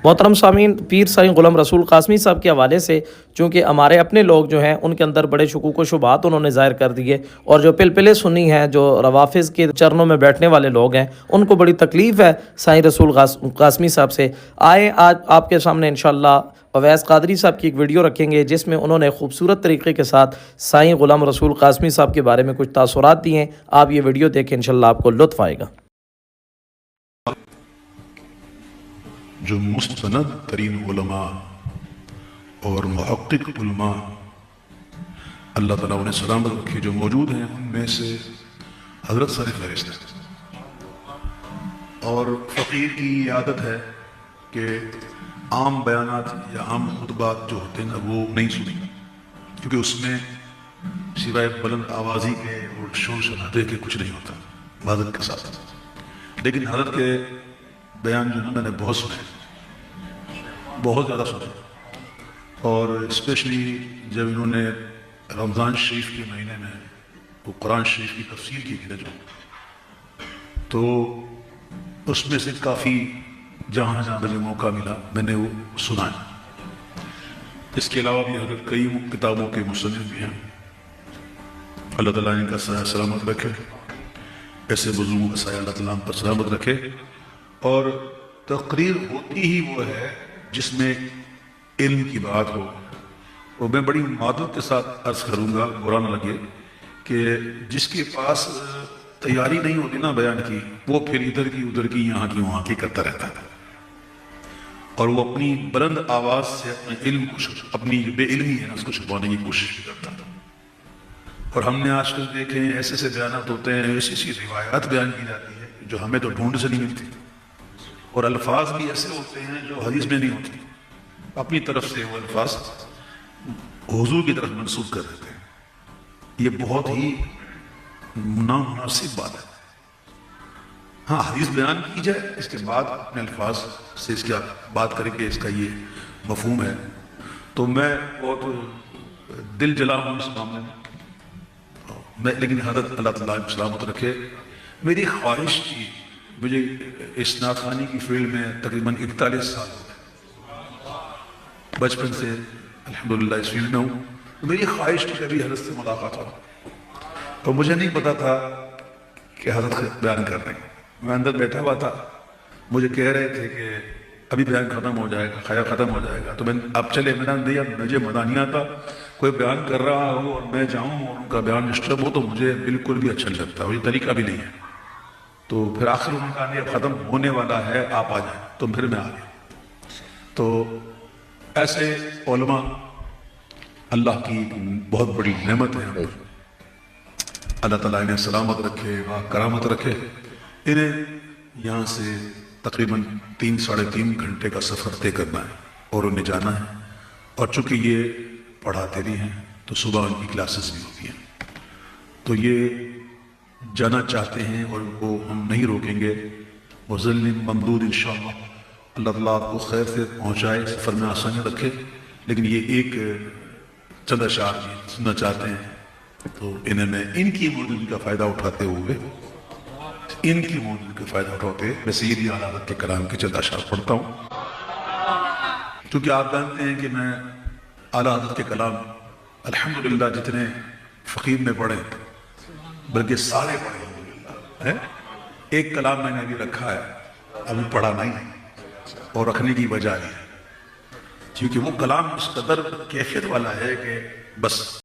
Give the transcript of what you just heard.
मोहतरम सामीन, पीर साईं गुलाम रसूल कासमी साहब के हवाले से चूँकि हमारे अपने लोग जो हैं उनके अंदर बड़े शकूक व शुबहात उन्होंने ज़ाहिर कर दिए, और जो पिलपिले सुन्नी हैं, जो रवाफ़िज़ के चरणों में बैठने वाले लोग हैं, उनको बड़ी तकलीफ़ है साईं रसूल कासमी साहब से। आए आज आपके सामने इंशाअल्लाह अवैस कादरी साहब की एक वीडियो रखेंगे जिसमें उन्होंने खूबसूरत तरीके के साथ साईं गुलाम रसूल कासमी साहब के बारे में कुछ तासुरात दिए हैं। आप ये वीडियो देखें, इंशाअल्लाह आपको लुत्फ़ आएगा। जो मुस्तनद तरीन उलमा और मुहक्किक उलमा अल्लाह ताला उन्हें सलामत रखे जो मौजूद हैं, उनमें से हज़रत सर फहरिस्त है। और फ़कीर की आदत है कि आम बयानात या आम खुतबात जो होते हैं ना, वो नहीं सुनी, क्योंकि उसमें सिवाय बुलंद आवाज़ी के और शोर शराबे के कुछ नहीं होता, माज़रत के साथ। लेकिन हज़रत के बयान जो मैंने बहुत सुने, बहुत ज़्यादा सुने, और स्पेशली जब इन्होंने रमज़ान शरीफ के महीने में वो कुरान शरीफ की तफसीर की थी जो, तो उसमें से काफ़ी जहाँ जहाँ मुझे मौका मिला मैंने वो सुना है। इसके अलावा भी हज़रत कई किताबों के मुसन्निफ़ भी हैं। अल्लाह ताला इनका साया सलामत रखे, ऐसे बुजुर्गों का साया अल्लाह ताला हम पर सलामत रखे। और तकरीर होती ही वो है जिसमें इल्म की बात हो। और मैं बड़ी मादत के साथ अर्ज करूँगा, बुरा ना लगे, कि जिसके पास तैयारी नहीं होती ना बयान की, वो फिर इधर की उधर की यहाँ की वहाँ की करता रहता है, और वो अपनी बुलंद आवाज़ से अपने इल्म को, अपनी बेइल्मी है ना, उसको छुपाने की कोशिश करता था। और हमने आजकल देखे ऐसे ऐसे बयानात होते हैं, ऐसी ऐसी रिवायात बयान की जाती है जो हमें तो ढूंढ से नहीं मिलती, और अल्फाज भी ऐसे होते हैं जो हदीस में नहीं होती, अपनी तरफ से वो अल्फाज हुजूर की तरफ मंसूब कर देते हैं। ये बहुत ही नामुनासिब बात है। हाँ, हदीस बयान की जाए, इसके बाद अपने अल्फाज से इसका बात करके इसका ये मफहूम है। तो मैं बहुत दिल जला हूँ इस मामले में, लेकिन हज़रत अल्लाह ताला सलामत रखे। मेरी ख्वाहिश थी, मुझे इस नाखानी की फील्ड में तकरीबन 41 साल हो गए, बचपन से अल्हम्दुलिल्लाह इस फील्ड में हूँ। तो मेरी ख्वाहिश थी कभी हज़रत से मुलाकात हो, तो मुझे नहीं पता था कि हज़रत बयान कर रहे हैं। मैं अंदर बैठा हुआ था, मुझे कह रहे थे कि अभी बयान ख़त्म हो जाएगा, खया ख़त्म हो जाएगा, तो मैं अब चले, मैंने दिया, मुझे मज़ा नहीं आता कोई बयान कर रहा हो और मैं जाऊँ और उनका बयान डिस्टर्ब हो, तो मुझे बिल्कुल भी अच्छा नहीं लगता, ये तरीका भी नहीं है। तो फिर आखिर उन्होंने कहा नहीं, अब ख़त्म होने वाला है, आप आ जाए, तो फिर मैं आ गया। तो ऐसे उलमा अल्लाह की बहुत बड़ी नेमत है। अल्लाह ताला इन्हें सलामत रखे, करामत रखे। इन्हें यहाँ से तकरीबन 3-3.5 घंटे का सफ़र तय करना है और उन्हें जाना है, और चूँकि ये पढ़ाते भी हैं तो सुबह उनकी क्लासेस भी होती हैं, तो ये जाना चाहते हैं और उनको हम नहीं रोकेंगे। मुज़ल्लिम ममदूद इंशाअल्लाह अल्लाह ताला आपको खैर से पहुँचाए, सफ़र में आसानी रखे। लेकिन ये एक चंद अशार सुनना चाहते हैं, तो इन्हें मैं इनकी मौजूदगी का फ़ायदा उठाते हुए, इनकी मौजूदगी का फ़ायदा उठाते मैं सैयदी आला हज़रत के कलाम के चंद अशार पढ़ता हूँ। क्योंकि आप जानते हैं कि मैं आला हज़रत के कलाम अल्हम्दुलिल्लाह जितने फ़कीर ने पढ़े, बल्कि सारे पढ़े अल्हम्दुलिल्लाह है। एक कलाम मैंने अभी रखा है, अभी पढ़ा नहीं, और रखने की वजह है क्योंकि वो कलाम उस कदर कैफियत वाला है कि बस